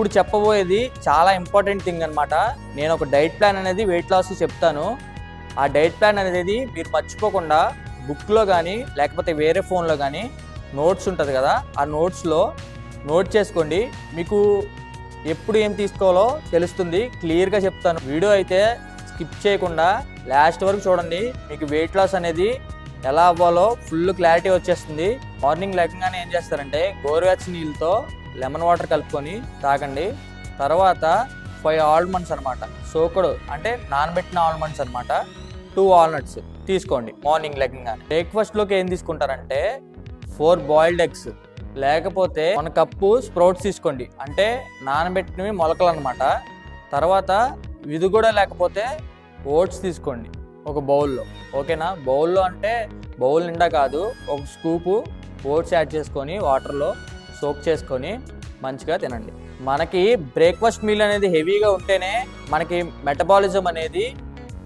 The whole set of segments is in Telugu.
ఇప్పుడు చెప్పబోయేది చాలా ఇంపార్టెంట్ థింగ్ అనమాట. నేను ఒక డైట్ ప్లాన్ అనేది వెయిట్ లాస్ చెప్తాను. ఆ డైట్ ప్లాన్ అనేది మీరు మర్చిపోకుండా బుక్లో కానీ లేకపోతే వేరే ఫోన్లో కానీ నోట్స్ ఉంటుంది కదా, ఆ నోట్స్లో నోట్ చేసుకోండి. మీకు ఎప్పుడు ఏం తీసుకోవాలో తెలుస్తుంది. క్లియర్గా చెప్తాను. వీడియో అయితే స్కిప్ చేయకుండా లాస్ట్ వరకు చూడండి. మీకు వెయిట్ లాస్ అనేది ఎలా అవ్వాలో ఫుల్ క్లారిటీ వచ్చేస్తుంది. మార్నింగ్ లేకగానే ఏం చేస్తారంటే గోరువెచ్చని నీళ్ళతో లెమన్ వాటర్ కలుపుకొని తాగండి. తర్వాత 5 ఆల్మండ్స్ అనమాట, సోకుడు అంటే నానబెట్టిన ఆల్మండ్స్ అనమాట, 2 వాల్నట్స్ తీసుకోండి మార్నింగ్ లేకగానే. బ్రేక్ఫాస్ట్లోకి ఏం తీసుకుంటారంటే 4 బాయిల్డ్ ఎగ్స్ లేకపోతే 1 కప్పు స్ప్రౌట్స్ తీసుకోండి, అంటే నానబెట్టినవి మొలకలు అనమాట. తర్వాత ఇది కూడా లేకపోతే ఓట్స్ తీసుకోండి ఒక బౌల్లో, ఓకేనా. బౌల్లో అంటే బౌల్ నిండా కాదు, ఒక స్కూపు ఓట్స్ యాడ్ చేసుకొని వాటర్లో సోక్ చేసుకొని మంచిగా తినండి. మనకి బ్రేక్ఫాస్ట్ మీల్ అనేది హెవీగా ఉంటేనే మనకి మెటబాలిజం అనేది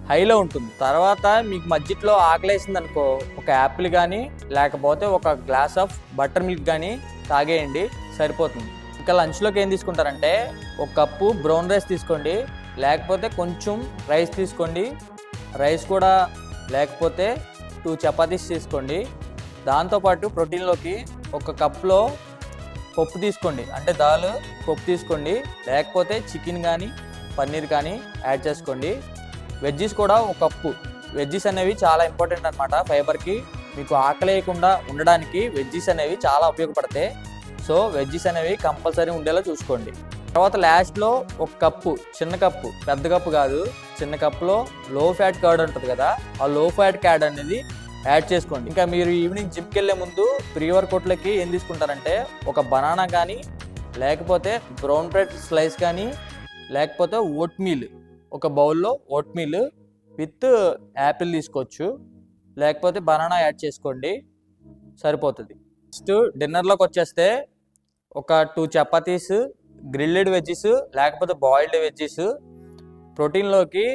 హైలో ఉంటుంది. తర్వాత మీకు మధ్యలో ఆకలేసింది అనుకో, ఒక యాపిల్ కానీ లేకపోతే ఒక గ్లాస్ ఆఫ్ బటర్ మిల్క్ కానీ తాగేయండి, సరిపోతుంది. ఇంకా లంచ్లోకి ఏం తీసుకుంటారంటే 1 కప్పు బ్రౌన్ రైస్ తీసుకోండి, లేకపోతే కొంచెం రైస్ తీసుకోండి. రైస్ కూడా లేకపోతే 2 చపాతీస్ తీసుకోండి. దాంతోపాటు ప్రోటీన్లోకి 1 కప్లో పప్పు తీసుకోండి, అంటే దాల్ పప్పు తీసుకోండి, లేకపోతే చికెన్ కానీ పన్నీర్ కానీ యాడ్ చేసుకోండి. వెజ్జీస్ కూడా 1 కప్పు. వెజ్జీస్ అనేవి చాలా ఇంపార్టెంట్ అనమాట ఫైబర్కి. మీకు ఆకలేయకుండా ఉండడానికి వెజ్జీస్ అనేవి చాలా ఉపయోగపడతాయి. సో వెజ్జీస్ అనేవి కంపల్సరీ ఉండేలా చూసుకోండి. తర్వాత లాస్ట్లో 1 కప్పు, చిన్న కప్పు, పెద్ద కప్పు కాదు, చిన్న కప్పులో లో ఫ్యాట్ కర్డ్ ఉంటుంది కదా, ఆ లో ఫ్యాట్ కర్డ్ అనేది యాడ్ చేసుకోండి. ఇంకా మీరు ఈవినింగ్ జిమ్కి వెళ్ళే ముందు ప్రీ వర్కౌట్లకి ఏం తీసుకుంటారంటే 1 బనానా కానీ లేకపోతే బ్రౌన్ బ్రెడ్ స్లైస్ కానీ లేకపోతే ఓట్ మీల్, ఒక బౌల్లో ఓట్ మీల్ విత్ యాపిల్ తీసుకోవచ్చు, లేకపోతే బనానా యాడ్ చేసుకోండి, సరిపోతుంది. నెక్స్ట్ డిన్నర్లోకి వచ్చేస్తే ఒక 2 చపాతీస్, గ్రిల్డ్ వెజ్జీస్ లేకపోతే బాయిల్డ్ వెజ్జీస్. ప్రోటీన్లోకి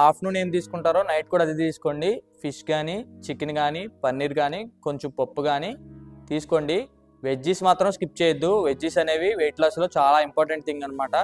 ఆఫ్టర్నూన్ ఏం తీసుకుంటారో నైట్ కూడా అది తీసుకోండి. ఫిష్ కానీ చికెన్ కానీ పన్నీర్ కానీ కొంచెం పప్పు కానీ తీసుకోండి. వెజ్జీస్ మాత్రం స్కిప్ చేయొద్దు. వెజ్జీస్ అనేవి వెయిట్ లాస్లో చాలా ఇంపార్టెంట్ థింగ్ అనమాట.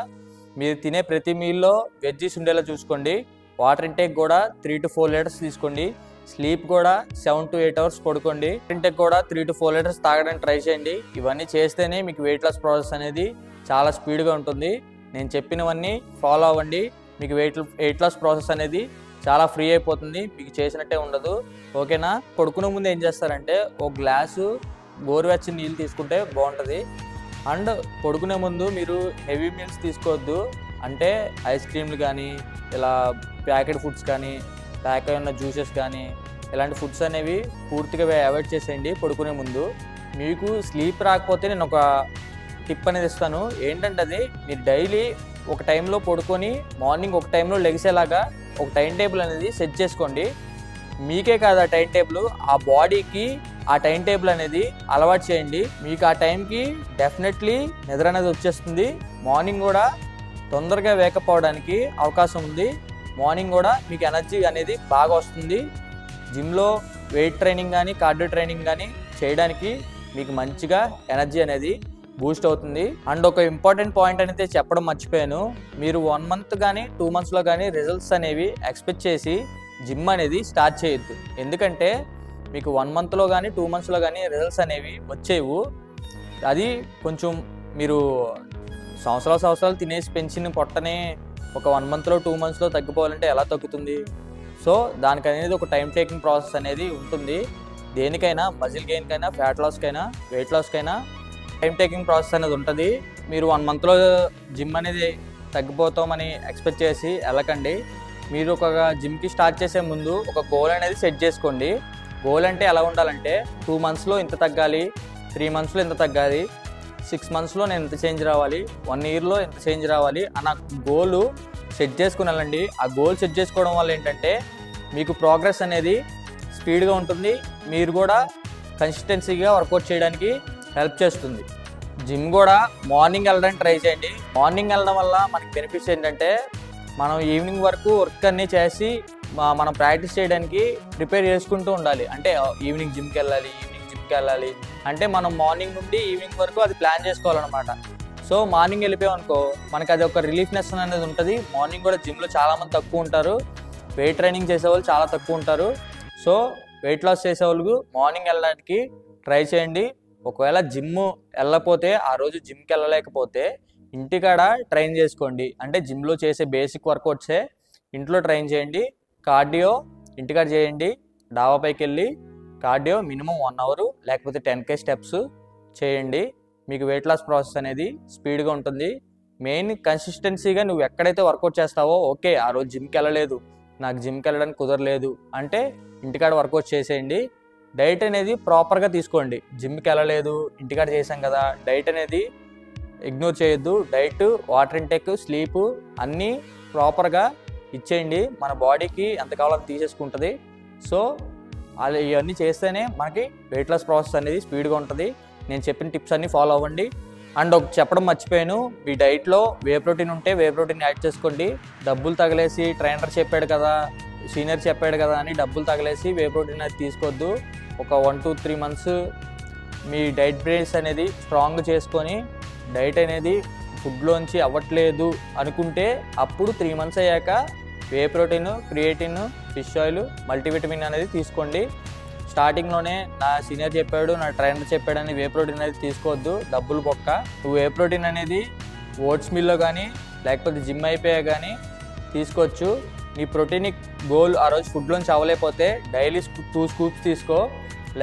మీరు తినే ప్రతి మీల్లో వెజ్జీస్ ఉండేలా చూసుకోండి. వాటర్ ఇంటేక్ కూడా 3 to 4 లీటర్స్ తీసుకోండి. స్లీప్ కూడా 7 to 8 అవర్స్ పడుకోండి. ఇంటేక్ కూడా 3 to 4 లీటర్స్ తాగడానికి ట్రై చేయండి. ఇవన్నీ చేస్తేనే మీకు వెయిట్ లాస్ ప్రాసెస్ అనేది చాలా స్పీడ్గా ఉంటుంది. నేను చెప్పినవన్నీ ఫాలో అవ్వండి. మీకు వెయిట్ లాస్ ప్రాసెస్ అనేది చాలా ఫ్రీ అయిపోతుంది, మీకు చేసినట్టే ఉండదు, ఓకేనా. పడుకునే ముందు ఏం చేస్తారంటే 1 గ్లాసు గోరువెచ్చని నీళ్ళు తీసుకుంటే బాగుంటుంది. అండ్ పడుకునే ముందు మీరు హెవీ మీల్స్ తీసుకోవద్దు, అంటే ఐస్ క్రీమ్లు కానీ ఇలా ప్యాకెట్ ఫుడ్స్ కానీ ప్యాక్ అయిన జ్యూసెస్ కానీ ఇలాంటి ఫుడ్స్ అనేవి పూర్తిగా అవాయిడ్ చేసేయండి పడుకునే ముందు. మీకు స్లీప్ రాకపోతే నేను ఒక టిప్ అనేది ఇస్తాను. ఏంటంటే అది మీరు డైలీ ఒక టైంలో పడుకొని మార్నింగ్ ఒక టైంలో లెగిసేలాగా ఒక టైం టేబుల్ అనేది సెట్ చేసుకోండి. మీకే కాదు ఆ టైం టేబుల్, ఆ బాడీకి ఆ టైం టేబుల్ అనేది అలవాటు చేయండి. మీకు ఆ టైంకి డెఫినెట్లీ నిద్ర అనేది వచ్చేస్తుంది. మార్నింగ్ కూడా తొందరగా వేకప్ అవడానికి అవకాశం ఉంది. మార్నింగ్ కూడా మీకు ఎనర్జీ అనేది బాగా వస్తుంది. జిమ్లో వెయిట్ ట్రైనింగ్ కానీ కార్డియో ట్రైనింగ్ కానీ చేయడానికి మీకు మంచిగా ఎనర్జీ అనేది బూస్ట్ అవుతుంది. అండ్ ఒక ఇంపార్టెంట్ పాయింట్ అనేది చెప్పడం మర్చిపోయాను. మీరు 1 మంత్ కానీ 2 మంత్స్లో కానీ రిజల్ట్స్ అనేవి ఎక్స్పెక్ట్ చేసి జిమ్ అనేది స్టార్ట్ చేయొద్దు. ఎందుకంటే మీకు 1 మంత్లో కానీ 2 మంత్స్లో కానీ రిజల్ట్స్ అనేవి వచ్చేవు. అది కొంచెం మీరు సంవత్సరాలు తినేసి పెంచిన పొట్టనే ఒక 1 మంత్లో 2 మంత్స్లో తగ్గిపోవాలంటే ఎలా తగ్గుతుంది? సో దానికి అనేది ఒక టైం టేకింగ్ ప్రాసెస్ అనేది ఉంటుంది. దేనికైనా, మజిల్ గెయిన్కైనా, ఫ్యాట్ లాస్కైనా, వెయిట్ లాస్కైనా టైం టేకింగ్ ప్రాసెస్ అనేది ఉంటుంది. మీరు 1 మంత్లో జిమ్ అనేది తగ్గిపోతామని ఎక్స్పెక్ట్ చేసి వెళ్ళకండి. మీరు ఒక జిమ్కి స్టార్ట్ చేసే ముందు ఒక గోల్ అనేది సెట్ చేసుకోండి. గోల్ అంటే ఎలా ఉండాలంటే 2 మంత్స్లో ఇంత తగ్గాలి, 3 మంత్స్లో ఇంత తగ్గాలి, 6 మంత్స్లో నేను ఎంత చేంజ్ రావాలి, 1 ఇయర్లో ఎంత చేంజ్ రావాలి అన్న గోలు సెట్ చేసుకుని వెళ్ళండి. ఆ గోల్ సెట్ చేసుకోవడం వల్ల ఏంటంటే మీకు ప్రోగ్రెస్ అనేది స్పీడ్గా ఉంటుంది. మీరు కూడా కన్సిస్టెన్సీగా వర్కౌట్ చేయడానికి హెల్ప్ చేస్తుంది. జిమ్ కూడా మార్నింగ్ వెళ్ళడానికి ట్రై చేయండి. మార్నింగ్ వెళ్ళడం వల్ల మనకి బెనిఫిట్స్ ఏంటంటే మనం ఈవినింగ్ వరకు వర్క్ అన్నీ చేసి మనం ప్రాక్టీస్ చేయడానికి ప్రిపేర్ చేసుకుంటూ ఉండాలి. అంటే ఈవినింగ్ జిమ్కి వెళ్ళాలి అంటే మనం మార్నింగ్ నుండి ఈవినింగ్ వరకు అది ప్లాన్ చేసుకోవాలన్నమాట. సో మార్నింగ్ వెళ్ళిపోయాం అనుకో, మనకి అది ఒక రిలీఫ్నెస్ అనేది ఉంటుంది. మార్నింగ్ కూడా జిమ్లో చాలామంది తక్కువ ఉంటారు, వెయిట్ ట్రైనింగ్ చేసేవాళ్ళు చాలా తక్కువ ఉంటారు. సో వెయిట్ లాస్ చేసేవాళ్ళు మార్నింగ్ వెళ్ళడానికి ట్రై చేయండి. ఒకవేళ జిమ్ వెళ్ళకపోతే, ఆ రోజు జిమ్కి వెళ్ళలేకపోతే ఇంటికాడ ట్రైన్ చేసుకోండి. అంటే జిమ్లో చేసే బేసిక్ వర్కౌట్సే ఇంట్లో ట్రైన్ చేయండి. కార్డియో ఇంటికాడ చేయండి. డాబాపైకి వెళ్ళి కార్డియో మినిమం 1 అవర్ లేకపోతే 10K స్టెప్స్ చేయండి. మీకు వెయిట్ లాస్ ప్రాసెస్ అనేది స్పీడ్గా ఉంటుంది. మెయిన్ కన్సిస్టెన్సీగా నువ్వు ఎక్కడైతే వర్కౌట్ చేస్తావో, ఓకే ఆ రోజు జిమ్కి వెళ్ళలేదు, నాకు జిమ్కి వెళ్ళడానికి కుదరలేదు అంటే ఇంటికాడ వర్కౌట్ చేసేయండి. డైట్ అనేది ప్రాపర్గా తీసుకోండి. జిమ్కి వెళ్ళలేదు, ఇంటికాడ చేసాం కదా, డైట్ అనేది ఇగ్నోర్ చేయొద్దు. డైట్, వాటర్ ఇంటేక్, స్లీప్ అన్నీ ప్రాపర్గా ఇచ్చేయండి. మన బాడీకి ఎంత కావాలో తీసేసుకుంటుంది. సో అలా ఇవన్నీ చేస్తేనే మనకి వెయిట్ లాస్ ప్రాసెస్ అనేది స్పీడ్గా ఉంటుంది. నేను చెప్పిన టిప్స్ అన్నీ ఫాలో అవ్వండి. అండ్ ఒక చెప్పడం మర్చిపోయాను, మీ డైట్లో వే ప్రోటీన్ ఉంటే వే ప్రోటీన్ యాడ్ చేసుకోండి. డబ్బులు తగిలేసి ట్రైనర్ చెప్పాడు కదా, సీనియర్ చెప్పాడు కదా అని డబ్బులు తగిలేసి వే ప్రోటీన్ అది తీసుకోవద్దు. ఒక 1 to 3 months me diet base అనేది స్ట్రాంగ్ చేసుకొని, డైట్ అనేది ఫుడ్లోంచి అవ్వట్లేదు అనుకుంటే అప్పుడు 3 months అయ్యాక whey protein, creatine, fish oil, multivitamin అనేది తీసుకోండి. స్టార్టింగ్లోనే నా సీనియర్ చెప్పాడు, నా ట్రైనర్ చెప్పాడని వే ప్రోటీన్ అనేది తీసుకోవద్దు, డబ్బులు బొక్క. వే ప్రోటీన్ అనేది ఓట్స్ మిల్లో కానీ లేకపోతే జిమ్ అయిపోయా కానీ తీసుకోవచ్చు. నీ ప్రోటీనిక్ గోల్ ఆ రోజు ఫుడ్లోంచి అవ్వలేకపోతే డైలీ 2 scoops తీసుకో.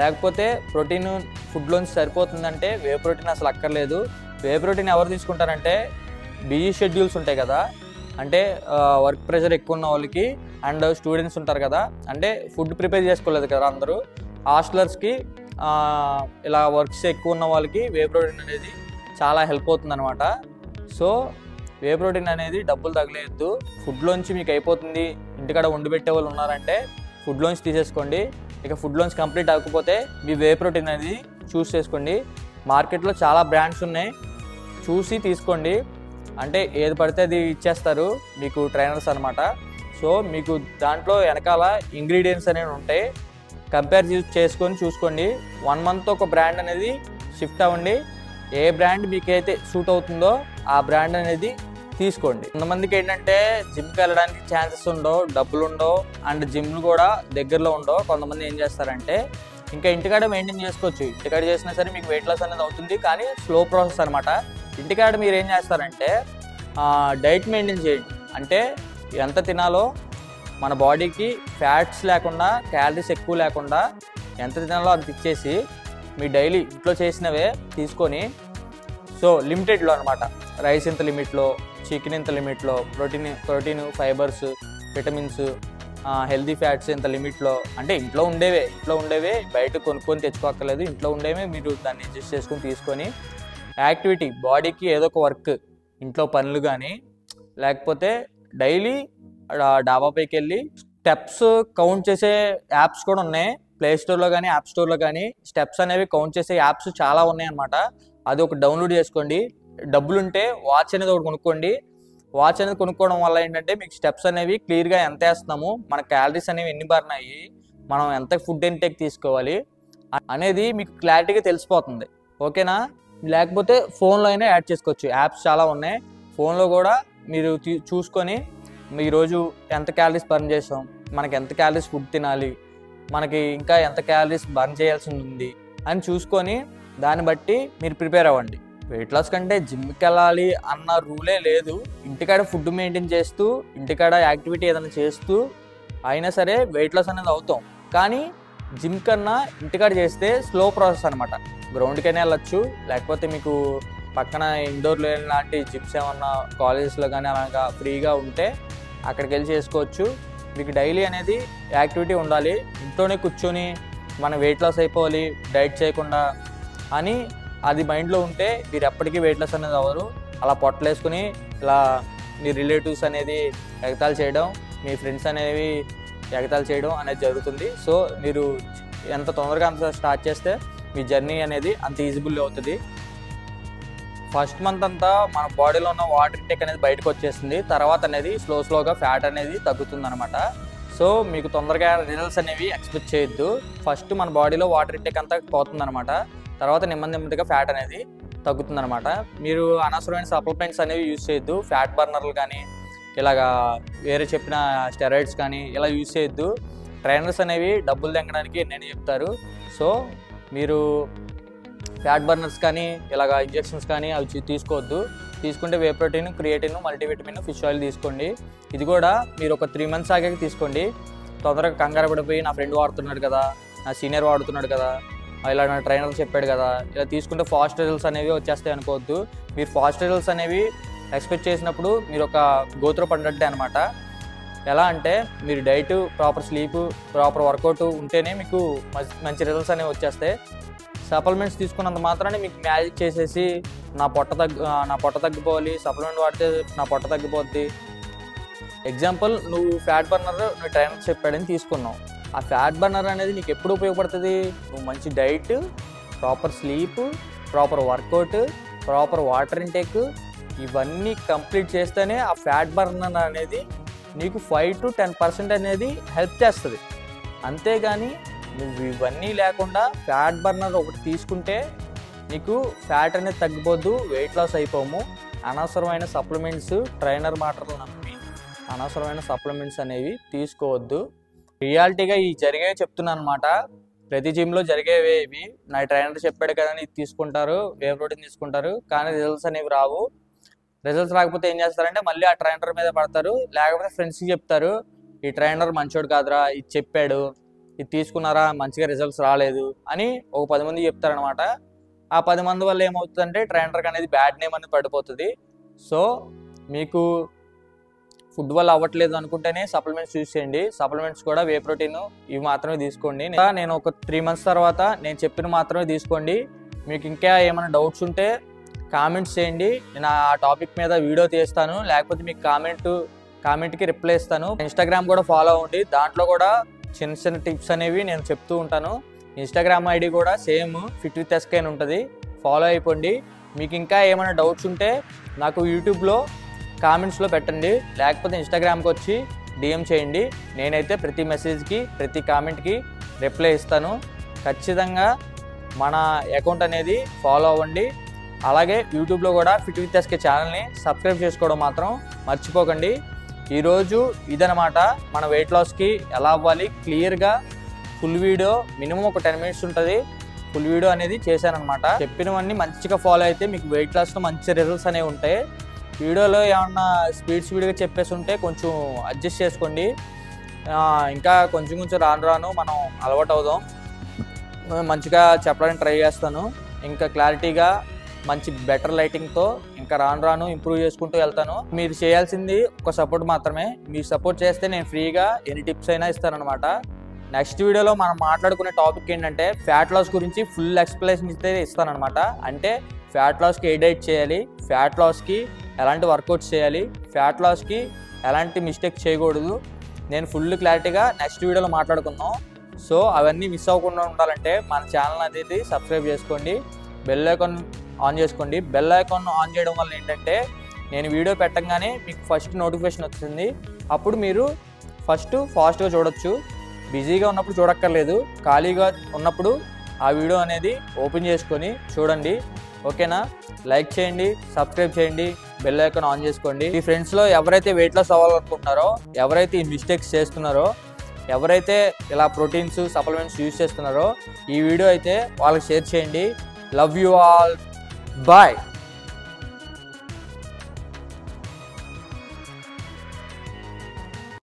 లేకపోతే ప్రోటీన్ ఫుడ్లోంచి సరిపోతుందంటే వే ప్రోటీన్ అసలు అక్కర్లేదు. వే ప్రోటీన్ ఎవరు తీసుకుంటారంటే బిజీ షెడ్యూల్స్ ఉంటాయి కదా, అంటే వర్క్ ప్రెషర్ ఎక్కువ ఉన్న వాళ్ళకి, అండ్ స్టూడెంట్స్ ఉంటారు కదా, అంటే ఫుడ్ ప్రిపేర్ చేసుకోలేదు కదా అందరూ, హాస్టలర్స్కి, ఇలా వర్క్స్ ఎక్కువ ఉన్న వాళ్ళకి వే ప్రోటీన్ అనేది చాలా హెల్ప్ అవుతుంది అనమాట. సో వే ప్రోటీన్ అనేది డబ్బులు తగలేయద్దు. ఫుడ్లోంచి మీకు అయిపోతుంది, ఇంటికాడ వండి పెట్టే వాళ్ళు ఉన్నారంటే ఫుడ్లోంచి తీసేసుకోండి. ఇక ఫుడ్లోంచి కంప్లీట్ అవ్వకపోతే మీ వే ప్రోటీన్ అనేది చూస్ చేసుకోండి. మార్కెట్లో చాలా బ్రాండ్స్ ఉన్నాయి, చూసి తీసుకోండి. అంటే ఏది పడితే అది ఇచ్చేస్తారు మీకు ట్రైనర్స్ అనమాట. సో మీకు దాంట్లో వెనకాల ఇంగ్రీడియంట్స్ అనేవి ఉంటాయి, కంపేర్ చేసుకొని చూసుకోండి. 1 month ఒక బ్రాండ్ అనేది షిఫ్ట్ అవ్వండి. ఏ బ్రాండ్ మీకైతే సూట్ అవుతుందో ఆ బ్రాండ్ అనేది తీసుకోండి. కొంతమందికి ఏంటంటే జిమ్కి వెళ్ళడానికి ఛాన్సెస్ ఉండవు, డబ్బులు ఉండవు, అండ్ జిమ్లు కూడా దగ్గరలో ఉండవు. కొంతమంది ఏం చేస్తారంటే ఇంకా ఇంటికాడ మెయింటైన్ చేసుకోవచ్చు. ఇంటికాడ చేసినా సరే మీకు వెయిట్ లాస్ అనేది అవుతుంది, కానీ స్లో ప్రాసెస్ అనమాట. ఇంటికాడ మీరు ఏం చేస్తారంటే డైట్ మెయింటైన్ చేయండి. అంటే ఎంత తినాలో మన బాడీకి ఫ్యాట్స్ లేకుండా, క్యాలరీస్ ఎక్కువ లేకుండా ఎంత తినాలో అంత ఇచ్చేసి మీ డైలీ ఇంట్లో చేసినవే తీసుకొని, సో లిమిటెడ్లో అనమాట, రైస్ ఇంత లిమిట్లో, చికెన్ ఇంత లిమిట్లో, protein, fibres, vitamins, healthy fats ఇంత లిమిట్లో, అంటే ఇంట్లో ఉండేవే బయట కొనుక్కొని తెచ్చుకోక్కర్లేదు. ఇంట్లో ఉండేవే మీరు దాన్ని అడ్జస్ట్ చేసుకొని తీసుకొని, యాక్టివిటీ బాడీకి ఏదో ఒక వర్క్, ఇంట్లో పనులు కానీ, లేకపోతే డైలీ డాబాపైకి వెళ్ళి స్టెప్స్ కౌంట్ చేసే యాప్స్ కూడా ఉన్నాయి. ప్లే స్టోర్లో కానీ యాప్ స్టోర్లో కానీ స్టెప్స్ అనేవి కౌంట్ చేసే యాప్స్ చాలా ఉన్నాయి అన్నమాట. అది ఒక డౌన్లోడ్ చేసుకోండి. డబ్బులుంటే వాచ్ అనేది ఒకటి కొనుక్కోండి. వాచ్ అనేది కొనుక్కోవడం వల్ల ఏంటంటే మీకు స్టెప్స్ అనేవి క్లియర్గా ఎంత వేస్తున్నాము, మన క్యాలరీస్ అనేవి ఎన్ని బారినాయి, మనం ఎంత ఫుడ్ ఇంటేక్ తీసుకోవాలి అనేది మీకు క్లారిటీగా తెలిసిపోతుంది. ఓకేనా? లేకపోతే ఫోన్లో అయినా యాడ్ చేసుకోవచ్చు. యాప్స్ చాలా ఉన్నాయి. ఫోన్లో కూడా మీరు చూసుకొని ఈరోజు ఎంత క్యాలరీస్ బర్న్ చేసాం, మనకి ఎంత క్యాలరీస్ ఫుడ్ తినాలి, మనకి ఇంకా ఎంత క్యాలరీస్ బర్న్ చేయాల్సి ఉంది అని చూసుకొని దాన్ని బట్టి మీరు ప్రిపేర్ అవ్వండి. వెయిట్ లాస్ కంటే జిమ్కి వెళ్ళాలి అన్న రూలే లేదు. ఇంటికాడ ఫుడ్ మెయింటైన్ చేస్తూ, ఇంటికాడ యాక్టివిటీ ఏదైనా చేస్తూ అయినా సరే వెయిట్ లాస్ అనేది అవుతాం. కానీ జిమ్ కన్నా ఇంటికాడ చేస్తే స్లో ప్రాసెస్ అనమాట. గ్రౌండ్కైనా వెళ్ళచ్చు, లేకపోతే మీకు పక్కన ఇండోర్లో లాంటి జిమ్స్ ఏమన్నా కాలేజెస్లో కానీ అలాగా ఫ్రీగా ఉంటే అక్కడికి వెళ్ళి చేసుకోవచ్చు. మీకు డైలీ అనేది యాక్టివిటీ ఉండాలి. ఇంట్లోనే కూర్చొని మన వెయిట్ లాస్ అయిపోవాలి డైట్ చేయకుండా అని అది మైండ్లో ఉంటే మీరు ఎప్పటికీ వెయిట్ లాస్ అనేది అవ్వరు. అలా పొట్టలేసుకుని ఇలా మీ రిలేటివ్స్ అనేది ఎగతాళి చేయడం, మీ ఫ్రెండ్స్ అనేవి ఎగతాళి చేయడం అనేది జరుగుతుంది. సో మీరు ఎంత తొందరగా అంత స్టార్ట్ చేస్తే మీ జర్నీ అనేది అంత ఈజిబుల్ అవుతుంది. ఫస్ట్ మంత్ అంతా మన బాడీలో ఉన్న వాటర్ ఇంటేక్ అనేది బయటకు వచ్చేస్తుంది. తర్వాత అనేది స్లోగా ఫ్యాట్ అనేది తగ్గుతుంది అనమాట. సో మీకు తొందరగా రిజల్ట్స్ అనేవి ఎక్స్పెక్ట్ చేయొద్దు. ఫస్ట్ మన బాడీలో వాటర్ ఇంటేక్ అంతా పోతుంది అనమాట. తర్వాత నెమ్మదిగా ఫ్యాట్ అనేది తగ్గుతుందన్నమాట. మీరు అనవసరమైన సప్లిమెంట్స్ అనేవి యూజ్ చేయొద్దు. ఫ్యాట్ బర్నర్లు కానీ ఇలాగా వేరే చెప్పిన స్టెరాయిడ్స్ కానీ ఇలా యూజ్ చేయొద్దు. ట్రైనర్స్ అనేవి డబ్బులు తెంగడానికి ఎన్నైనా చెప్తారు. సో మీరు ఫ్యాట్ బర్నర్స్ కానీ ఇలాగ ఇంజెక్షన్స్ కానీ అవి తీసుకోవద్దు. తీసుకుంటే whey protein, creatine, multivitamin, fish oil తీసుకోండి. ఇది కూడా మీరు ఒక 3 months ఆగాక తీసుకోండి. తొందరగా కంగారు పడిపోయి నా ఫ్రెండ్ వాడుతున్నాడు కదా, నా సీనియర్ వాడుతున్నాడు కదా, ఇలా నా ట్రైనర్ చెప్పాడు కదా, ఇలా తీసుకుంటే ఫాస్ట్ రిజల్ట్స్ అనేవి వచ్చేస్తాయి అనుకోవద్దు. మీరు ఫాస్ట్ రిజల్ట్స్ అనేవి ఎక్స్పెక్ట్ చేసినప్పుడు మీరు ఒక గోత్ర పడినట్టే అనమాట. ఎలా అంటే మీరు diet, proper sleep, proper workout ఉంటేనే మీకు మంచి రిజల్ట్స్ అనేవి వచ్చేస్తాయి. సప్లిమెంట్స్ తీసుకున్నంత మాత్రాన్ని మీకు మ్యాజిక్ చేసేసి నా పొట్ట తగ్గిపోవాలి, సప్లిమెంట్ వాడితే నా పొట్ట తగ్గిపోద్ది. ఎగ్జాంపుల్, నువ్వు ఫ్యాట్ బర్నర్ నువ్వు ట్రైనర్ చెప్పాడని తీసుకున్నావు. ఆ ఫ్యాట్ బర్నర్ అనేది నీకు ఎప్పుడు ఉపయోగపడుతుంది? నువ్వు మంచి diet, proper sleep, proper workout, proper water intake ఇవన్నీ కంప్లీట్ చేస్తేనే ఆ ఫ్యాట్ బర్నర్ అనేది నీకు 5 to 10% అనేది హెల్ప్ చేస్తుంది. అంతేగాని నువ్వు ఇవన్నీ లేకుండా ఫ్యాట్ బర్నర్ ఒకటి తీసుకుంటే నీకు ఫ్యాట్ అనేది తగ్గిపోద్దు, వెయిట్ లాస్ అయిపోము. అనవసరమైన సప్లిమెంట్స్, ట్రైనర్ మాటలు నమ్మి అనవసరమైన సప్లిమెంట్స్ అనేవి తీసుకోవద్దు. రియాలిటీగా ఈ జరిగేవి చెప్తున్నాను అనమాట. ప్రతి జిమ్లో జరిగేవే ఇవి. నా ట్రైనర్ చెప్పాడు కదా ఇది తీసుకుంటారు, వే ప్రోటీన్ తీసుకుంటారు, కానీ రిజల్ట్స్ అనేవి రావు. రిజల్ట్స్ రాకపోతే ఏం చేస్తారంటే మళ్ళీ ఆ ట్రైనర్ మీద పడతారు, లేకపోతే ఫ్రెండ్స్కి చెప్తారు ఈ ట్రైనర్ మంచోడు కాదురా, ఇది చెప్పాడు, ఇది తీసుకున్నారా, మంచిగా రిజల్ట్స్ రాలేదు అని ఒక 10 మంది చెప్తారనమాట. ఆ 10 మంది వల్ల ఏమవుతుందంటే ట్రైనర్కి అనేది బ్యాడ్ నేమ్ అనేది పడిపోతుంది. సో మీకు ఫుడ్ వల్ల అవ్వట్లేదు అనుకుంటేనే సప్లిమెంట్స్ యూజ్ చేయండి. సప్లిమెంట్స్ కూడా వే ప్రోటీన్ ఇవి మాత్రమే తీసుకోండి. నేను ఒక 3 months తర్వాత నేను చెప్పిన మాత్రమే తీసుకోండి. మీకు ఇంకా ఏమైనా డౌట్స్ ఉంటే కామెంట్స్ చేయండి, నేను ఆ టాపిక్ మీద వీడియో తీస్తాను, లేకపోతే మీకు కామెంట్కి రిప్లై ఇస్తాను. ఇన్స్టాగ్రామ్ కూడా ఫాలో అవ్వండి, దాంట్లో కూడా చిన్న చిన్న టిప్స్ అనేవి నేను చెప్తూ ఉంటాను. ఇన్స్టాగ్రామ్ ఐడి కూడా సేమ్ ఫిట్ విత్ ఎస్కే అని ఉంటుంది, ఫాలో అయిపోండి. మీకు ఇంకా ఏమైనా డౌట్స్ ఉంటే నాకు యూట్యూబ్లో కామెంట్స్లో పెట్టండి, లేకపోతే ఇన్స్టాగ్రామ్కి వచ్చి డిఎం చేయండి. నేనైతే ప్రతి మెసేజ్కి, ప్రతి కామెంట్కి రిప్లై ఇస్తాను. ఖచ్చితంగా మన అకౌంట్ అనేది ఫాలో అవ్వండి. అలాగే యూట్యూబ్లో కూడా ఫిట్ విత్ ఎస్కే ఛానల్ని సబ్స్క్రైబ్ చేసుకోవడం మాత్రం మర్చిపోకండి. ఈరోజు ఇదనమాట మన వెయిట్ లాస్కి ఎలా అవ్వాలి క్లియర్గా ఫుల్ వీడియో, మినిమం ఒక 10 minutes ఉంటుంది. ఫుల్ వీడియో అనేది చేశానమాట. చెప్పినవన్నీ మంచిగా ఫాలో అయితే మీకు వెయిట్ లాస్లో మంచి రిజల్ట్స్ అనేవి ఉంటాయి. వీడియోలో ఏమన్నా స్పీడ్గా చెప్పేసి ఉంటే కొంచెం అడ్జస్ట్ చేసుకోండి. ఇంకా కొంచెం రాను మనం అలవాటు అవుదాం. మంచిగా చెప్పడానికి ట్రై చేస్తాను. ఇంకా క్లారిటీగా మంచి బెటర్ లైటింగ్తో ఇంకా రాను ఇంప్రూవ్ చేసుకుంటూ వెళ్తాను. మీరు చేయాల్సింది ఒక సపోర్ట్ మాత్రమే. మీరు సపోర్ట్ చేస్తే నేను ఫ్రీగా ఎన్ని టిప్స్ అయినా ఇస్తానన్నమాట. నెక్స్ట్ వీడియోలో మనం మాట్లాడుకునే టాపిక్ ఏంటంటే ఫ్యాట్ లాస్ గురించి ఫుల్ ఎక్స్ప్లెనేషన్ అయితే ఇస్తానన్నమాట. అంటే ఫ్యాట్ లాస్కి ఏ డైట్ చేయాలి, ఫ్యాట్ లాస్కి ఎలాంటి వర్కౌట్స్ చేయాలి, ఫ్యాట్ లాస్కి ఎలాంటి మిస్టేక్స్ చేయకూడదు, నేను ఫుల్ క్లారిటీగా నెక్స్ట్ వీడియోలో మాట్లాడుకుందాం. సో అవన్నీ మిస్ అవ్వకుండా ఉండాలంటే మన ఛానల్ అనేది సబ్స్క్రైబ్ చేసుకోండి, బెల్ ఐకాన్ ఆన్ చేసుకోండి. బెల్ ఐకాన్ ఆన్ చేయడం వల్ల ఏంటంటే నేను వీడియో పెట్టగానే మీకు ఫస్ట్ నోటిఫికేషన్ వస్తుంది. అప్పుడు మీరు ఫాస్ట్గా చూడొచ్చు. బిజీగా ఉన్నప్పుడు చూడక్కర్లేదు, ఖాళీగా ఉన్నప్పుడు ఆ వీడియో అనేది ఓపెన్ చేసుకొని చూడండి. ఓకేనా? లైక్ చేయండి, సబ్స్క్రైబ్ చేయండి, బెల్ ఐకాన్ ఆన్ చేసుకోండి. మీ ఫ్రెండ్స్లో ఎవరైతే వెయిట్ లాస్ అవ్వాలనుకుంటున్నారో, ఎవరైతే ఈ మిస్టేక్స్ చేస్తున్నారో, ఎవరైతే ఇలా ప్రోటీన్స్, సప్లిమెంట్స్ యూజ్ చేస్తున్నారో ఈ వీడియో అయితే వాళ్ళకి షేర్ చేయండి. Love you all. Bye.